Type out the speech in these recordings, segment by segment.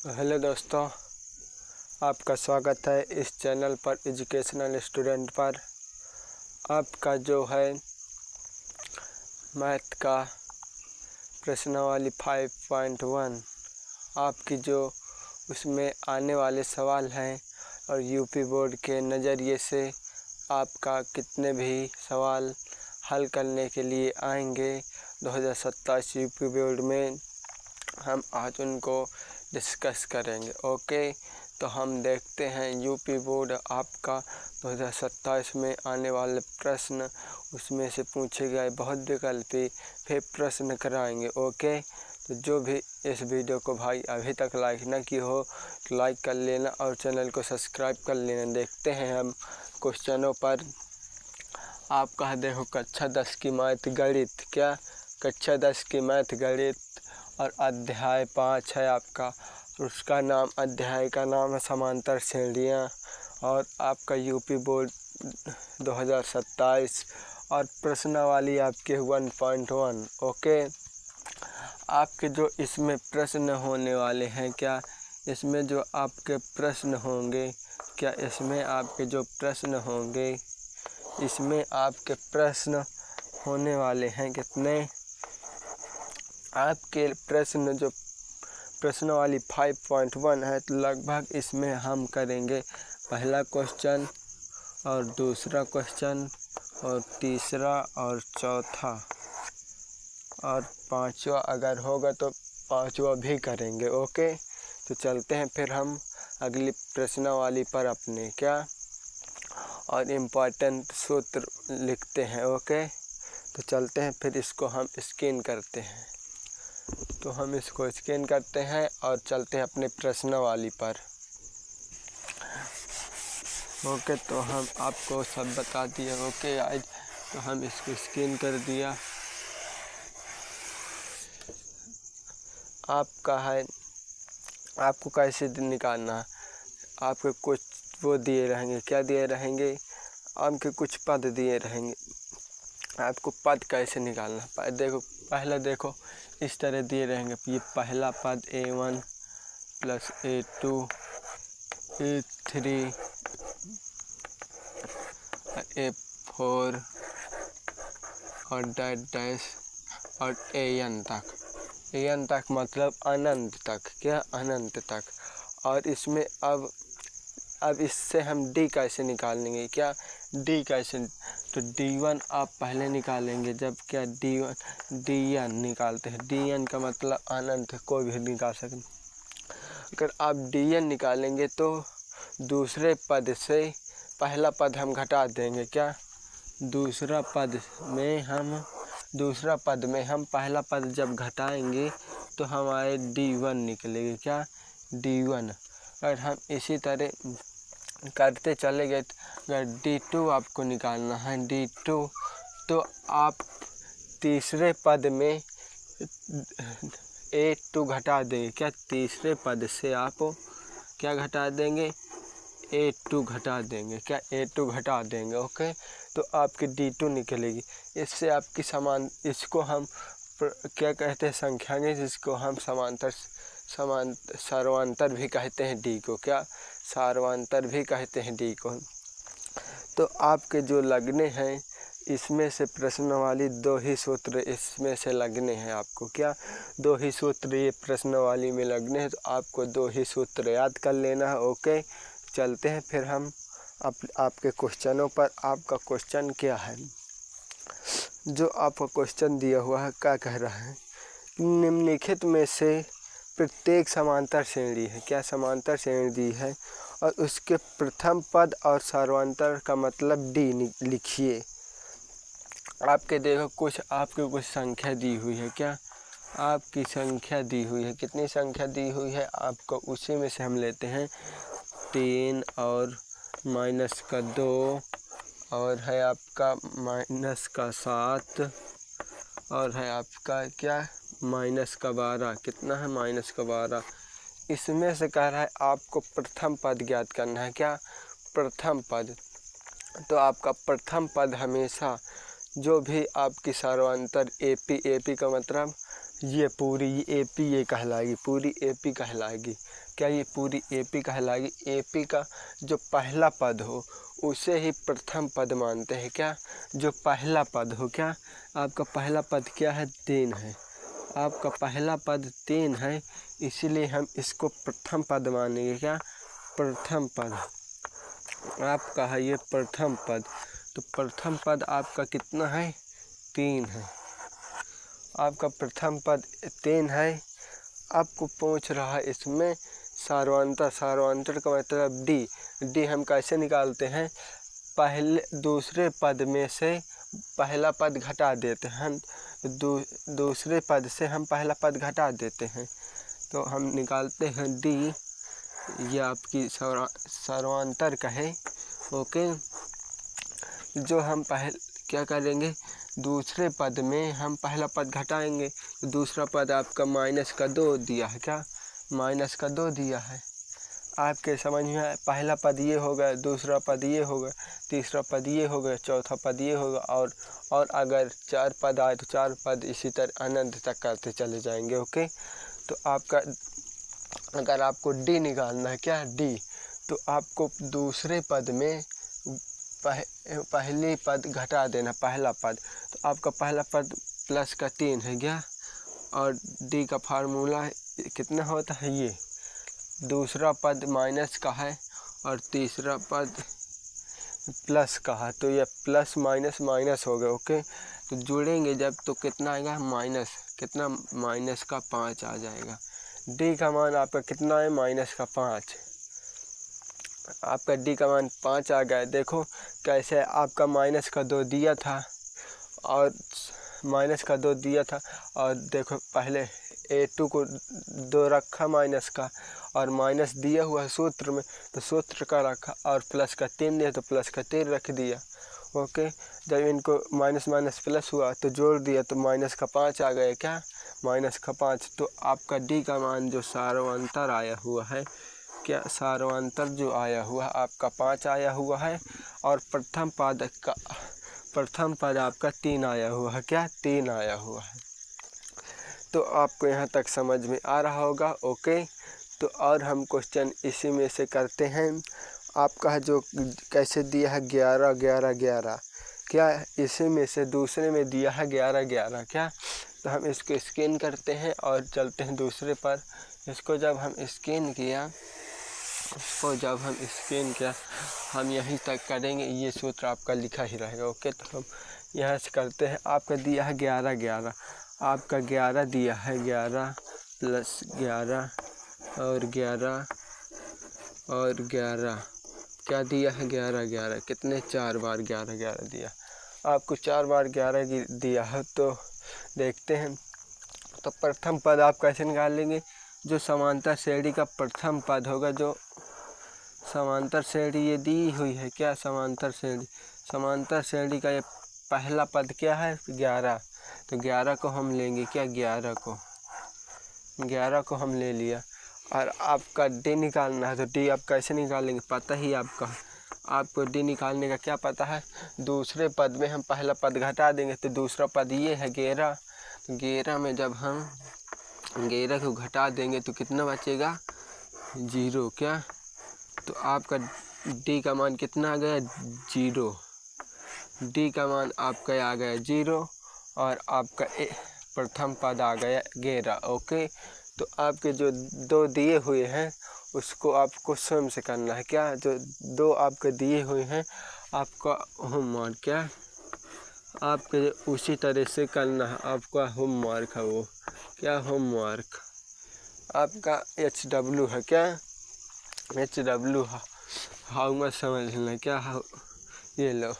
Hello दोस्तों, आपका स्वागत है इस चैनल पर एजुकेशनल स्टूडेंट पर। आपका जो है मैथ का प्रश्नावली 5.1 आपकी जो उसमें आने वाले सवाल हैं और यूपी बोर्ड के नज़रिए से आपका कितने भी सवाल हल करने के लिए आएंगे 2027 यूपी बोर्ड में, हम आज उनको डिस्कस करेंगे। ओके, तो हम देखते हैं यूपी बोर्ड आपका 2027 में आने वाले प्रश्न, उसमें से पूछे गए बहुत विकल्पी फिर प्रश्न कराएंगे। ओके, तो जो भी इस वीडियो को भाई अभी तक लाइक ना की हो तो लाइक कर लेना और चैनल को सब्सक्राइब कर लेना। देखते हैं हम क्वेश्चनों पर। आपका देखो कक्षा 10 की मैथ गणित, क्या कक्षा 10 की मैथ गणित और अध्याय 5 है आपका, उसका नाम अध्याय का नाम है समांतर श्रेणियाँ, और आपका यूपी बोर्ड 2027 और प्रश्नावली आपके 1.1। ओके, आपके जो इसमें प्रश्न होने वाले हैं, क्या इसमें जो आपके प्रश्न होंगे, क्या इसमें आपके जो प्रश्न होंगे, इसमें आपके प्रश्न होने वाले हैं कितने? आपके प्रश्न जो प्रश्नावली 5.1 है, तो लगभग इसमें हम करेंगे पहला क्वेश्चन और दूसरा क्वेश्चन और तीसरा और चौथा और पांचवा अगर होगा तो पांचवा भी करेंगे। ओके, तो चलते हैं फिर हम अगली प्रश्नावली पर अपने क्या और इम्पोर्टेंट सूत्र लिखते हैं। ओके, तो चलते हैं फिर इसको हम स्कैन करते हैं। तो हम इसको स्कैन करते हैं और चलते हैं अपने प्रश्नावली पर। ओके, तो हम आपको सब बता दिए। ओके, आज तो हम इसको स्कैन कर दिया। आपका है, आपको कैसे निकालना है, आपके कुछ वो दिए रहेंगे, क्या दिए रहेंगे, आपके कुछ पद दिए रहेंगे, आपको पद कैसे निकालना है। देखो पहला देखो इस तरह दिए रहेंगे, ये पहला पद A1 + A2 A3 A4 और डैश और AN तक मतलब अनंत तक, क्या अनंत तक। और इसमें अब इससे हम D कैसे निकालेंगे, क्या D कैसे, तो D1 आप पहले निकालेंगे, जब क्या DN निकालते हैं। DN का मतलब अनंत, कोई भी निकाल सकते। अगर आप DN निकालेंगे तो दूसरे पद से पहला पद हम घटा देंगे, क्या दूसरा पद में हम पहला पद जब घटाएंगे तो हमारे D1 निकलेगी, क्या D1। अगर हम इसी तरह करते चले गए, अगर D2 आपको निकालना है, D2, तो आप तीसरे पद में A2 घटा देंगे, क्या तीसरे पद से आप क्या घटा देंगे, A2 घटा देंगे, क्या A2 घटा देंगे। ओके, तो आपकी D2 निकलेगी। इससे आपकी इसको हम क्या कहते हैं, संख्यांक, जिसको हम सर्वांतर भी कहते हैं D को, क्या सर्वांतर भी कहते हैं D को। तो आपके जो लगने हैं इसमें से प्रश्नावली 2 ही सूत्र इसमें से लगने हैं आपको, क्या 2 ही सूत्र ये प्रश्नावली में लगने हैं, तो आपको 2 ही सूत्र याद कर लेना है। ओके, चलते हैं फिर हम आपके क्वेश्चनों पर। आपका क्वेश्चन क्या है, जो आपका क्वेश्चन दिया हुआ है, क्या कह रहा है, निम्नलिखित में से प्रत्येक समांतर श्रेणी है, क्या समांतर श्रेणी दी है और उसके प्रथम पद और सर्वांतर का मतलब D लिखिए। आपके देखो आपकी कुछ संख्या दी हुई है, क्या आपकी संख्या दी हुई है, कितनी संख्या दी हुई है आपको, उसी में से हम लेते हैं 3 और -2 और है आपका -7 और है आपका क्या -12, कितना है -12। इसमें से कह रहा है आपको प्रथम पद ज्ञात करना है, क्या प्रथम पद। तो आपका प्रथम पद हमेशा जो भी आपकी सर्वांतर AP का मतलब ये पूरी AP ये कहलाएगी, पूरी AP कहलाएगी। क्या ये पूरी AP कहलाएगी? AP का जो पहला पद हो उसे ही प्रथम पद मानते हैं। क्या? जो पहला पद हो। क्या आपका पहला पद क्या है? 3 है। आपका पहला पद 3 है, इसीलिए हम इसको प्रथम पद मानेंगे। क्या? प्रथम पद आपका है ये प्रथम पद। तो प्रथम पद आपका कितना है? 3 है। आपका प्रथम पद 3 है। आपको पूछ रहा है इसमें सार्वंतर। सार्वंतर का मतलब डी हम कैसे निकालते हैं? दूसरे पद में से पहला पद घटा देते हैं। दूसरे पद से हम पहला पद घटा देते हैं, तो हम निकालते हैं डी। ये आपकी सार्वंतर का है। ओके, जो हम क्या करेंगे? दूसरे पद में हम पहला पद घटाएंगे, तो दूसरा पद आपका -2 दिया है। क्या? -2 दिया है। आपके समझ में आया? पहला पद ये होगा, दूसरा पद ये होगा, तीसरा पद ये होगा, चौथा पद ये होगा, और अगर 4 पद आए तो 4 पद इसी तरह अनंत तक करते चले जाएंगे। ओके, तो आपका अगर आपको डी निकालना है, क्या डी, तो आपको दूसरे पद में पहली पद घटा देना, पहला पद। तो आपका पहला पद +3 है। क्या? और डी का फार्मूला कितना होता है? ये दूसरा पद माइनस का है और तीसरा पद प्लस का है, तो ये प्लस माइनस माइनस हो गया। ओके, तो जोड़ेंगे जब तो कितना आएगा? कितना? -5 आ जाएगा। डी का मान आपका कितना है? -5। आपका डी का मान 5 आ गया। देखो कैसे आपका -2 दिया था और -2 दिया था, और देखो पहले A2 को 2 रखा माइनस का, और माइनस दिया हुआ सूत्र में तो सूत्र का रखा, और प्लस का 3 दिया तो प्लस का 3 रख दिया। ओके, जब इनको माइनस माइनस प्लस हुआ तो जोड़ दिया तो -5 आ गया। क्या? -5। तो आपका डी का मान जो सार्वंतर आया हुआ है, क्या सार्वंतर जो आया हुआ आपका 5 आया हुआ है, और प्रथम पद आपका 3 आया हुआ है। क्या? 3 आया हुआ है। तो आपको यहाँ तक समझ में आ रहा होगा। ओके, तो और हम क्वेश्चन इसी में से करते हैं। आपका जो कैसे दिया है 11 11 11, क्या इसी में से दूसरे में दिया है 11 11। क्या? तो हम इसको स्कैन करते हैं और चलते हैं दूसरे पर। इसको जब हम स्कैन किया हम यहीं तक करेंगे, ये सूत्र आपका लिखा ही रहेगा। ओके, तो हम यहाँ से करते हैं। आपका दिया है 11 11, आपका 11 दिया है, 11 + 11 और 11 और 11, क्या दिया है? 11 11। कितने? 4 बार 11 11 दिया। आपको 4 बार 11 दिया है। तो देखते हैं, तो प्रथम पद आप कैसे निकाल लेंगे? जो समांतर श्रेणी का प्रथम पद होगा, जो समांतर श्रेणी ये दी हुई है। क्या? समांतर श्रेणी का ये पहला पद क्या है? 11। तो 11 को हम लेंगे। क्या? 11 को हम ले लिया। और आपका डी निकालना है, तो डी आप कैसे निकालेंगे? पता ही आपको डी निकालने का क्या पता है? दूसरे पद में हम पहला पद घटा देंगे, तो दूसरा पद ये है 11। 11 में जब हम 11 को घटा देंगे तो कितना बचेगा? 0। क्या? तो आपका डी का मान कितना आ गया? 0। डी का मान आपका आ गया 0, और आपका प्रथम पद आ गया 11। ओके, तो आपके जो 2 दिए हुए हैं उसको आपको स्वयं से करना है। क्या? जो 2 आपके दिए हुए हैं आपका होमवर्क, क्या आपके उसी तरह से करना है। आपका होमवर्क है वो। क्या? होमवर्क आपका HW है। क्या? HW हाउ मच समझ लेना। क्या? ये लो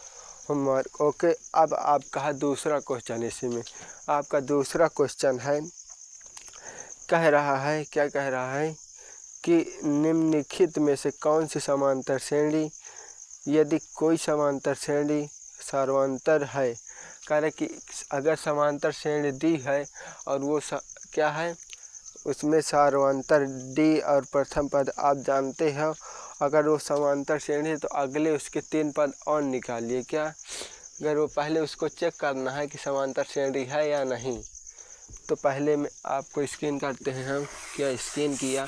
होमवर्क। ओके, अब आपका है दूसरा क्वेश्चन। इसी में आपका दूसरा क्वेश्चन है, कह रहा है, क्या कह रहा है कि निम्नलिखित में से कौन सी समांतर श्रेणी, यदि कोई समांतर श्रेणी सार्वंतर है। कह रहे कि अगर समांतर श्रेणी दी है और वो क्या है, उसमें सार्वंतर डी और प्रथम पद आप जानते हो, अगर वो समांतर श्रेणी है तो अगले उसके 3 पद और निकालिए। क्या? अगर वो पहले उसको चेक करना है कि समांतर श्रेणी है या नहीं। तो पहले में आपको स्कैन करते हैं हम। क्या स्कैन किया,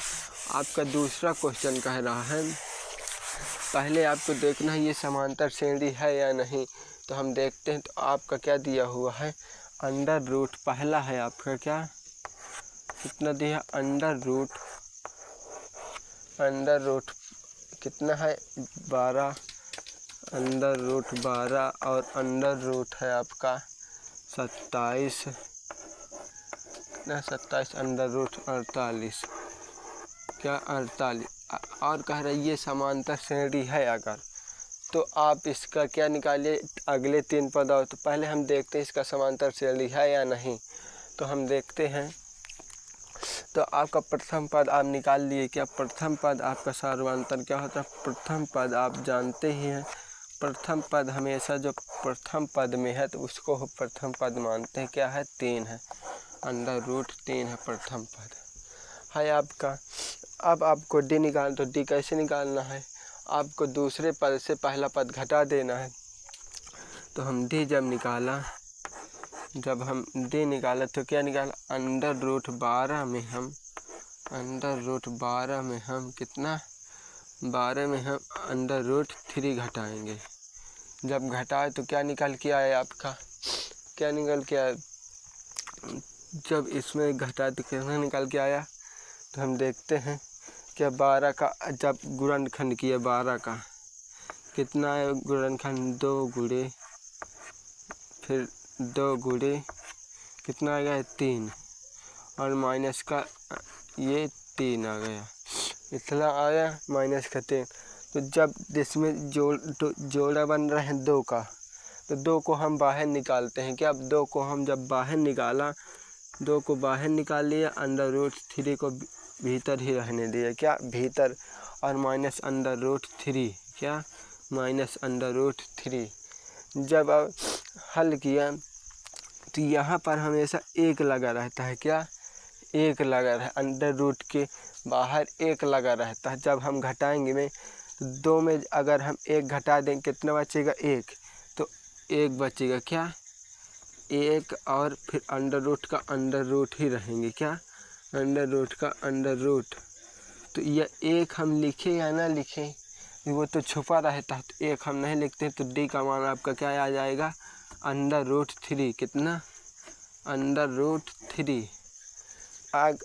आपका दूसरा क्वेश्चन कह रहा है पहले आपको देखना है ये समांतर श्रेणी है या नहीं। तो हम देखते हैं, तो आपका क्या दिया हुआ है, अंडर रूट पहला है आपका क्या कितना दिया, अंडर रूट कितना है 12, अंडर रूट 12 और अंडर रूट है आपका 27 अंडर रूट 48 क्या 48। और कह रहे ये समांतर श्रेणी है अगर, तो आप इसका क्या निकालिए अगले 3 पद और। तो पहले हम देखते हैं इसका समांतर श्रेणी है या नहीं। तो हम देखते हैं, तो आपका प्रथम पद आप निकाल लिए क्या, प्रथम पद आपका सार्वंतर क्या होता है, प्रथम पद आप जानते ही हैं, प्रथम पद हमेशा जो प्रथम पद में है तो उसको प्रथम पद मानते हैं, क्या है 3 है, अंडर रूट 3 है प्रथम पद है आपका। अब आपको डी निकाल, तो डी कैसे निकालना है, आपको दूसरे पद से पहला पद घटा देना है। तो हम डी जब हम डी निकाला तो क्या निकाला, अंडर रूट 12 में हम कितना 12 में हम अंडर रूट 3 घटाएंगे। जब घटाए तो क्या निकल के आया आपका, क्या निकल के आया, जब इसमें घटाए तो कितना निकल के आया। तो हम देखते हैं क्या 12 का जब गुणनखंड किया 12 का कितना है गुणनखंड, 2 गुणे फिर 2 गुणे कितना आ गया 3 और माइनस का ये 3 आ गया, इतना आया माइनस का 3। तो जब इसमें जोड़ा बन रहा है 2 का, तो 2 को हम बाहर निकालते हैं क्या। अब 2 को हम जब बाहर निकाला, 2 को बाहर निकाल लिया, अंडर रूट 3 को भीतर ही रहने दिया क्या भीतर, और माइनस अंडर रूट 3 क्या माइनस अंडर रूट 3। जब अब हल किया तो यहाँ पर हमेशा 1 लगा रहता है, क्या 1 लगा रहा है, अंडर रूट के बाहर 1 लगा रहता है। जब हम घटाएंगे में 2 में अगर हम 1 घटा दें कितना बचेगा 1, तो 1 बचेगा क्या 1, और फिर अंडर रूट का अंडर रूट ही रहेंगे, क्या अंडर रूट का अंडर रूट। तो यह 1 हम लिखे या ना लिखें, वो तो छुपा रहता है, तो 1 हम नहीं लिखते। तो डी का मान आपका क्या आ जाएगा, अंडर रूट 3 कितना अंडर रूट 3।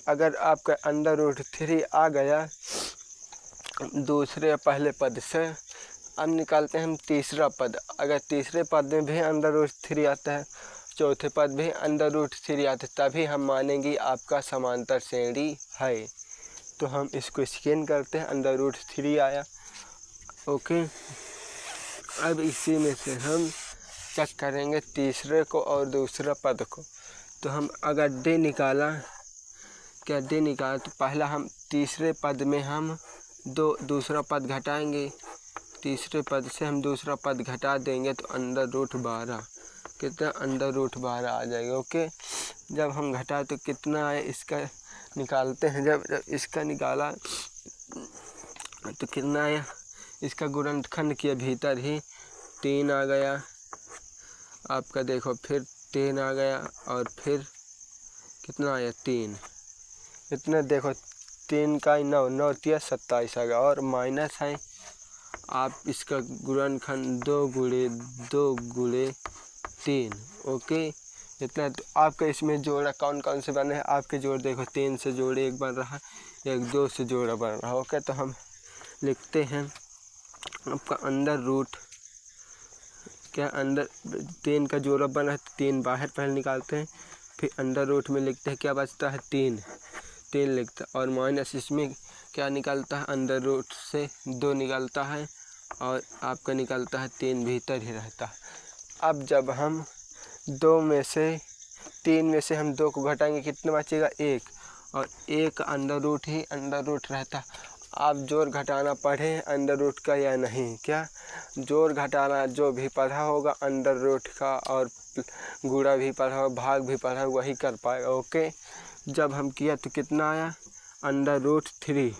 अगर आपका अंडर रूट 3 आ गया दूसरे पहले पद से, अब निकालते हैं हम तीसरा पद। अगर तीसरे पद में भी अंडर रूट 3 आता है, चौथे पद भी अंडर रूट 3 आता है, तभी हम मानेंगे आपका समांतर श्रेणी है। तो हम इसको स्कैन करते हैं, अंडर रूट 3 आया, ओके। अब इसी में से हम चेक करेंगे तीसरे को और दूसरा पद को। तो हम अगर डी निकाला, क्या डी निकाला, तो पहला हम तीसरे पद में हम दूसरा पद घटाएंगे, तीसरे पद से हम दूसरा पद घटा देंगे तो अंडर रूट 12 कितना अंडर रूट 12 आ जाएगा, ओके। जब हम घटाए तो कितना है इसका निकालते हैं, जब इसका निकाला तो कितना आया, इसका गुणनखंड किया भीतर ही 3 आ गया आपका, देखो फिर 3 आ गया और फिर कितना आया 3, इतना देखो 3 का 9 9 3 27 आ गया, और माइनस है आप इसका गुणनखंड 2 गुणे 3, ओके इतना। तो आपका इसमें जोड़ा कौन कौन से बने हैं, आपके जोड़ देखो 3 से जोड़े 1 बन रहा है, 1 2 से जोड़ा बन रहा है, ओके। तो हम लिखते हैं आपका अंडर रूट क्या अंडर 3 का जोड़ा बना है, 3 बाहर पहले निकालते हैं, फिर अंडर रूट में लिखते हैं क्या बचता है 3 लिखता है, और माइनस इसमें क्या निकलता है, अंडर रूट से 2 निकलता है और आपका निकलता है 3 भीतर ही रहता है। अब जब हम 3 में से हम 2 को घटाएंगे कितना बचेगा 1, और 1 अंडर रूट ही अंडर रूट रहता है। आप जोड़ घटाना पढ़े अंडर रूट का या नहीं, क्या जोड़ घटाना जो भी पढ़ा होगा अंडर रूट का, और गुणा भी पढ़ा होगा, भाग भी पढ़ा होगा, वही कर पाएगा, ओके। जब हम किया तो कितना आया अंडर रूट 3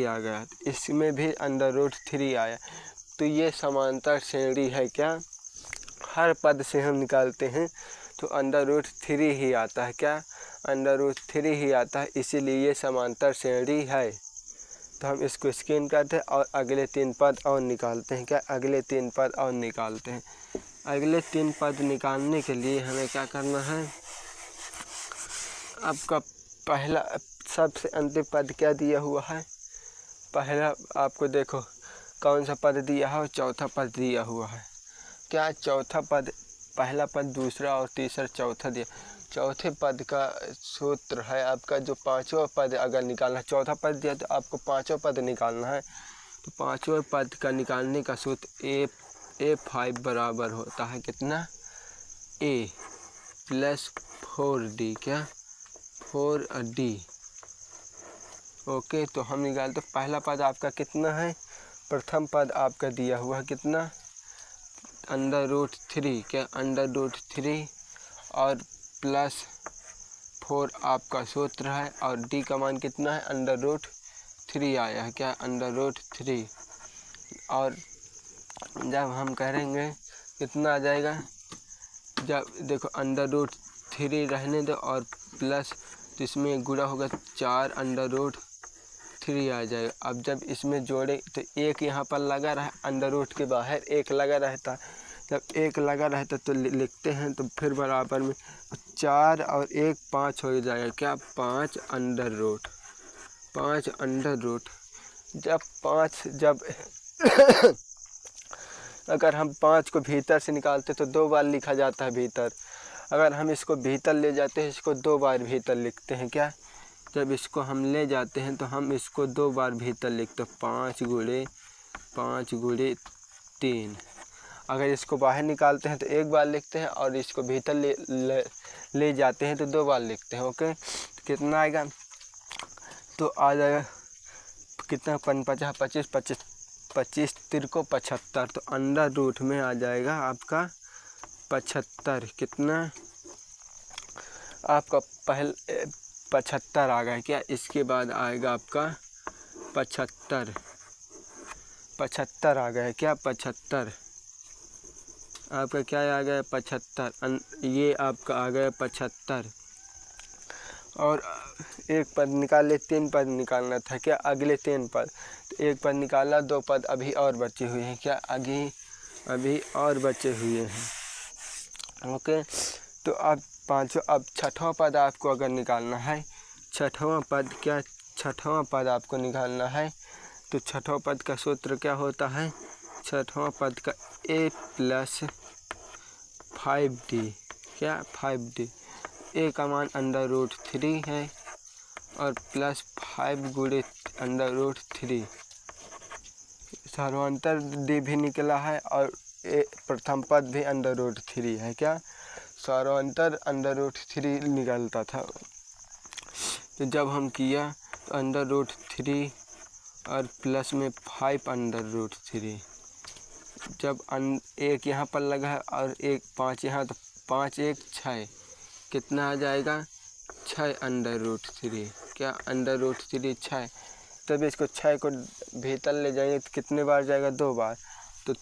आ गया, इसमें भी अंडर रूट 3 आया। तो ये समांतर श्रेणी है, क्या हर पद से हम निकालते हैं तो √3 ही आता है। क्या √3 ही आता है, इसीलिए ये समांतर श्रेणी है। तो हम इसको स्क्रीन करते हैं और अगले 3 पद और निकालते हैं। क्या अगले 3 पद और निकालते हैं। अगले 3 पद निकालने के लिए हमें क्या करना है, आपका पहला सबसे अंतिम पद क्या दिया हुआ है, पहला आपको देखो कौन सा पद दिया है, चौथा पद दिया हुआ है। क्या चौथा पद, पहला पद, दूसरा और तीसरा चौथा दिया। चौथे पद का सूत्र है आपका जो पांचवा पद अगर निकालना है, चौथा पद दिया तो आपको पांचवा पद निकालना है। तो पांचवा पद का निकालने का सूत्र A5 बराबर होता है कितना, A + 4D। क्या 4D। ओके, तो हम निकालते पहला पद आपका कितना है, प्रथम पद आपका दिया हुआ है कितना, √3। क्या √3 और +4 आपका सूत्र है और D का मान कितना है, √3 आया है। क्या √3। और जब हम करेंगे कितना आ जाएगा, जब देखो √3 रहने दो और प्लस, तो इसमें गुणा होगा 4 √3 आ जाएगा। अब जब इसमें जोड़े तो एक यहाँ पर लगा रहा, अंडर के बाहर एक लगा रहता। जब एक लगा रहता तो लिखते हैं, तो फिर बराबर में 4 और 1 5 हो जाएगा। क्या 5 √5 जब 5 जब अगर हम 5 को भीतर से निकालते तो 2 बार लिखा जाता है भीतर। अगर हम इसको भीतर ले जाते हैं, इसको 2 बार भीतर लिखते हैं। क्या जब इसको हम ले जाते हैं तो हम इसको 2 बार भीतर लिखते हैं, 5 × 3। अगर इसको बाहर निकालते हैं तो 1 बार लिखते हैं और इसको भीतर ले जाते हैं तो 2 बार लिखते हैं। ओके, तो कितना आएगा, तो आ जाएगा कितना, 50 25 25 तिरको 75। तो अंडर रूट में आ जाएगा आपका 75। कितना आपका पहले 75 आ गया। क्या इसके बाद आएगा आपका 75 आ गया। क्या 75 आपका क्या आ गया, 75। ये आपका आ गया 75। और एक पद निकाले, 3 पद निकालना था। क्या अगले 3 पद, तो 1 पद निकाला, 2 पद अभी और बचे हुए हैं। क्या अभी और बचे हुए हैं। ओके, तो अब छठवां पद आपको अगर निकालना है, छठवां पद आपको निकालना है, तो छठवां पद का सूत्र क्या होता है, छठवां पद का A + 5D। क्या 5D, A का मान √3 है और +5 × √3। सर्वांतर D भी निकला है और प्रथम पद भी √3 है। क्या सर्वांतर √3 निकलता था। तो जब हम किया तो √3 और प्लस में 5 √3। जब 1 यहाँ पर लगा है और 1 5 यहाँ, तो 5 1 6, कितना आ जाएगा, 6 √3। क्या √3 6। तब इसको 6 को भीतर ले जाएंगे तो कितने बार जाएगा, 2 बार। तो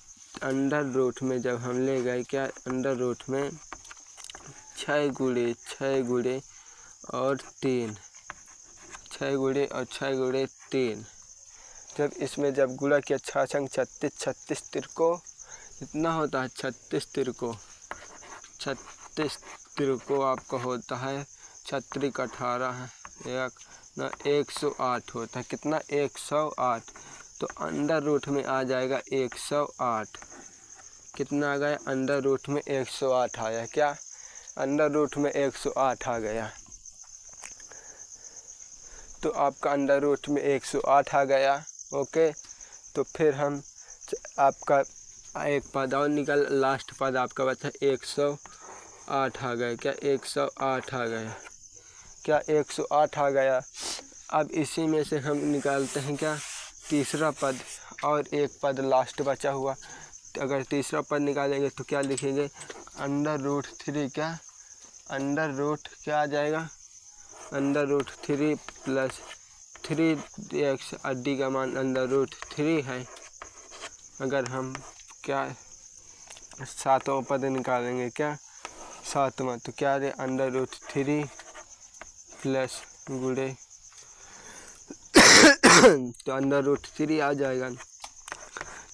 अंडर रूट में जब हम ले गए, क्या अंडर रूट में 6 × 6 और 3, 6 और 6 3। जब इसमें जब गुणा किया 6 छंग 36, 36 तिरको कितना होता है, 36 तिरको आपका होता है 36 18 108 होता है। कितना, 108। तो अंडर रूट में आ जाएगा 108। कितना आ गया, अंडर रूट में 108 आया। क्या अंडर रूट में 108 आ गया। तो आपका अंडर रूट में 108 आ गया। ओके, तो फिर हम आपका एक पद और निकल, लास्ट पद आपका बचा 108 आ गया। क्या 108 आ गया। क्या 108 आ गया। अब इसी में से हम निकालते हैं क्या, तीसरा पद और एक पद लास्ट बचा हुआ। तो अगर तीसरा पद निकालेंगे तो क्या लिखेंगे, √3। क्या क्या आ जाएगा, √3 + 3x D का मान √3 है। अगर हम क्या 7वां पद निकालेंगे, क्या 7वां, तो क्या दे √3 प्लस गुणे तो √3 आ जाएगा,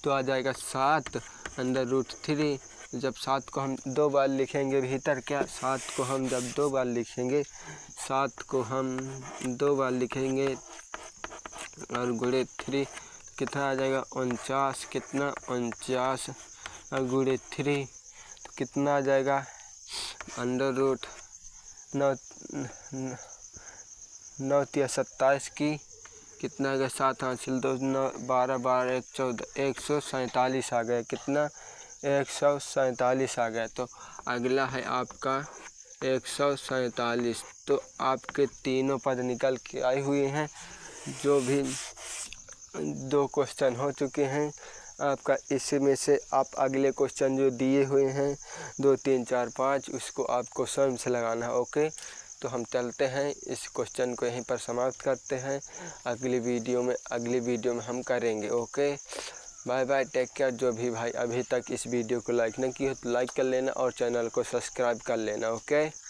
तो आ जाएगा 7 √3। जब 7 को हम 2 बार लिखेंगे भीतर, क्या 7 को हम जब 2 बार लिखेंगे, 7 को हम 2 बार लिखेंगे और गुणे 3 कितना आ जाएगा 49। कितना 49 और गुणे 3 तो कितना आ जाएगा √9 27 की कितना आ गया 7 हासिल 2 9 12 12 1 14 147 आ गया। कितना 147 आ गया। तो अगला है आपका 147। तो आपके तीनों पद निकल के आए हुए हैं। जो भी 2 क्वेश्चन हो चुके हैं आपका, इसमें से आप अगले क्वेश्चन जो दिए हुए हैं 2 3 4 5 उसको आपको स्वयं से लगाना है। ओके, तो हम चलते हैं, इस क्वेश्चन को यहीं पर समाप्त करते हैं। अगली वीडियो में हम करेंगे। Okay, bye bye, take care. जो भी भाई अभी तक इस वीडियो को लाइक नहीं किया तो लाइक कर लेना और चैनल को सब्सक्राइब कर लेना। ओके।